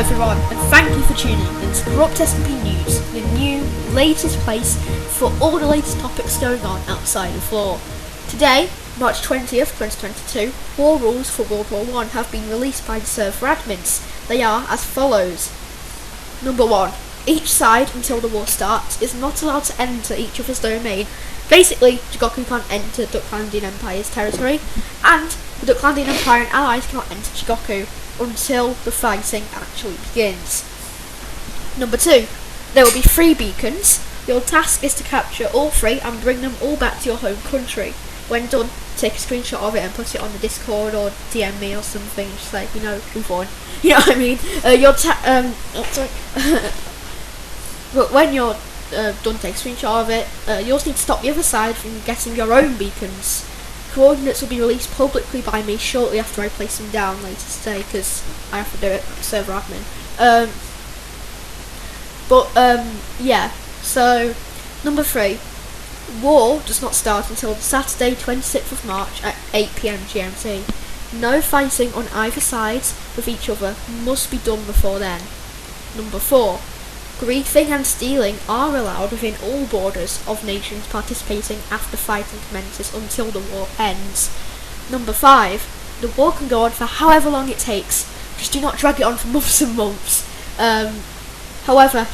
everyone, and thank you for tuning in to CorruptSMP News, the new, latest place for all the latest topics going on outside of law. Today, March 20th, 2022, war rules for World War I have been released by the server admins. They are as follows. Number 1. Each side, until the war starts, is not allowed to enter each other's domain. Basically, Jigoku can't enter Ducklandian Empire's territory, and the Ducklandian Empire and allies cannot enter Jigoku until the fighting actually begins. Number 2. There will be 3 beacons. Your task is to capture all 3 and bring them all back to your home country. When done, take a screenshot of it and put it on the Discord or DM me or something, just like, we've won. You know what I mean? But when you're done, take a screenshot of it. You also need to stop the other side from getting your own beacons. Coordinates will be released publicly by me shortly after I place them down later today, because I have to do it, I'm server admin. Yeah, so, number 3. War does not start until Saturday 26th of March at 8 PM GMT. No fighting on either side with each other must be done before then. Number 4. Griefing and stealing are allowed within all borders of nations participating after fighting commences until the war ends. Number 5. The war can go on for however long it takes, just do not drag it on for months and months. However,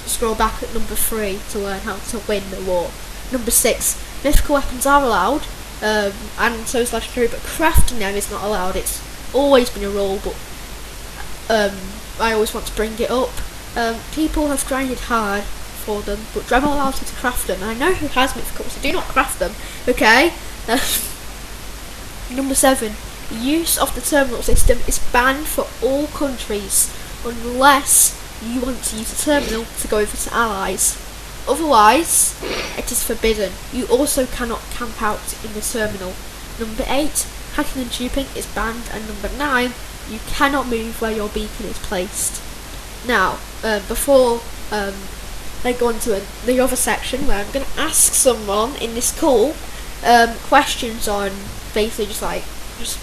scroll back at number 3 to learn how to win the war. Number 6. Mythical weapons are allowed, and so is legendary, but crafting them is not allowed. It's always been a rule, but I always want to bring it up. People have grinded hard for them, but Dremel allows you to craft them, and I know who has mythicals, so do not craft them, okay? Number 7. Use of the terminal system is banned for all countries, unless you want to use a terminal to go over to allies. Otherwise, it is forbidden. You also cannot camp out in the terminal. Number 8. Hacking and duping is banned, and number 9. You cannot move where your beacon is placed. Now, before I go on to the other section where I'm going to ask someone in this call questions on basically just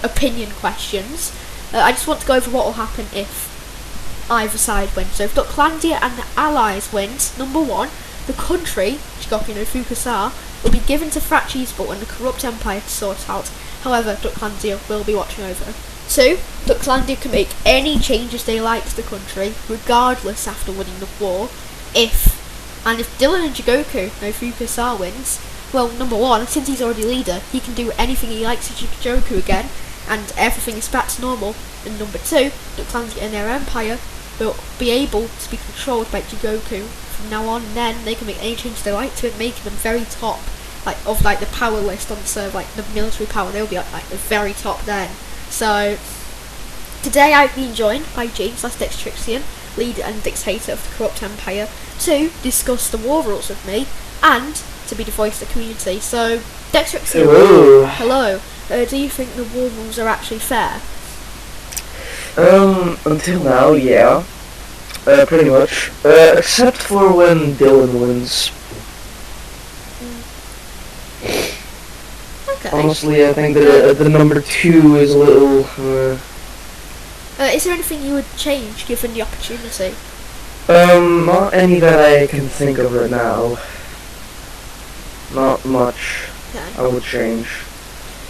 opinion questions. I just want to go over what will happen if either side wins. So if Ducklandia and the allies wins, number 1, the country, Jigoku no Fukusar, will be given to Frachiesable and the Corrupt Empire to sort out. However, Ducklandia will be watching over. 2. Ducklandia can make any changes they like to the country, regardless after winning the war. If Dylan and Jigoku no Fukusar wins, well, number 1, since he's already leader, he can do anything he likes to Jigoku again, and everything is back to normal. And number 2, Ducklandia and their empire will be able to be controlled by Jigoku from now on, and then they can make any changes they like to it, making them very top of the power list on the server, the military power. They'll be at the very top then. So today I've been joined by James Dextrixion, leader and dictator of the Corrupt Empire, to discuss the war rules with me and to be the voice of the community. So Dextrixion, hello. Do you think the war rules are actually fair? Until now, yeah. Pretty much. Except for when Dylan wins. Okay. Honestly, I think that the number 2 is a little... Is there anything you would change given the opportunity? Not any that I can think of right now. Not much. Okay. I would change.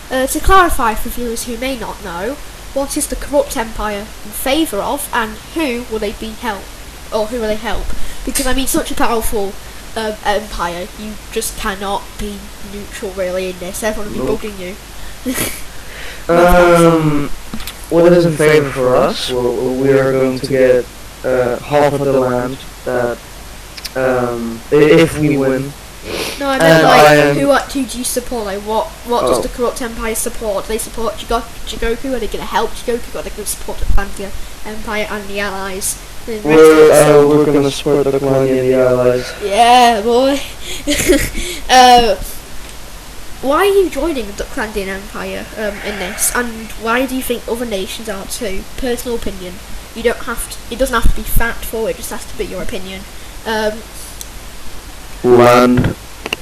To clarify for viewers who may not know, what is the Corrupt Empire in favour of, and who will they help? Because such a powerful empire, you just cannot be neutral really in this. Everyone will be bugging you. What is in favour for us? Well, we are going to get half of the land that if we win. No, I meant who do you support? What does the Corrupt Empire support? Do they support Jigoku? Are they going to help Jigoku? Or are they going to support the Ducklandian Empire and the allies? We're going to support the Ducklandian and the allies. Yeah, boy. Why are you joining the Ducklandian Empire in this? And why do you think other nations are too? Personal opinion. It doesn't have to be factful. It just has to be your opinion. Land.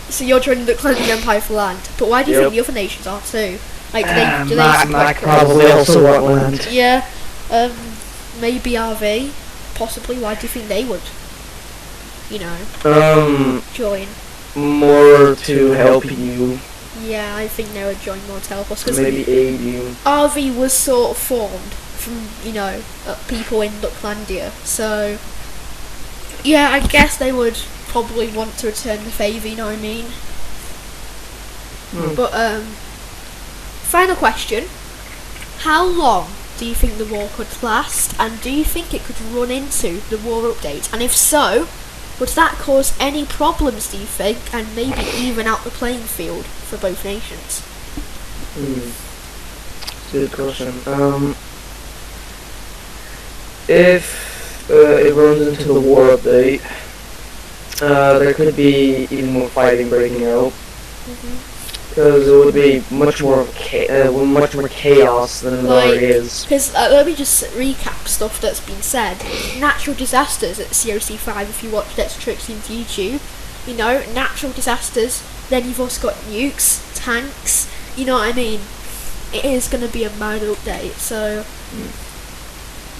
So you're joining the Ducklandian Empire for land, but why do you think the other nations are too? Like, do they Mac support probably also want land. Yeah, maybe RV, possibly. Why do you think they would, join? More to help you. Yeah, I think they would join more to help us, because Maybe aid you. RV was sort of formed from, people in Ducklandia, so yeah, I guess they would probably want to return the favour, you know what I mean? But, final question. How long do you think the war could last, and do you think it could run into the war update? And if so, would that cause any problems, do you think, and maybe even out the playing field for both nations? Good question. If it runs into the war update, there could be even more fighting breaking out. Because it would be much more chaos than it already is. Because let me just recap stuff that's been said. Natural disasters at COC5, if you watch Dextrixion's YouTube, natural disasters. Then you've also got nukes, tanks. You know what I mean? It is going to be a mad update. So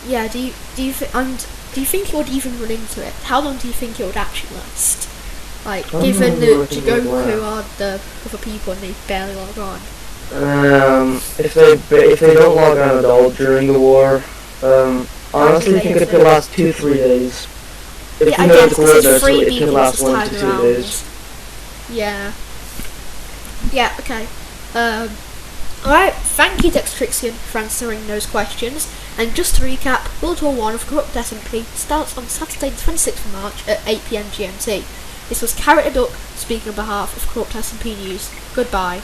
yeah, do you think it would even run into it? How long do you think it would actually last? Like, given that Jigoku are the other people and they barely log on. If they don't log on at all during the war, honestly, I think it could last 2-3 days. If I guess because it's 3 it could last this 1 time to 2 around. days. Yeah. Yeah. Okay. Alright. Thank you, Dextrixion, for answering those questions. And just to recap, World War 1 of CorruptSMP starts on Saturday the 26th of March at 8 PM GMT. This was Carrot a Duck speaking on behalf of CorruptSMP News. Goodbye.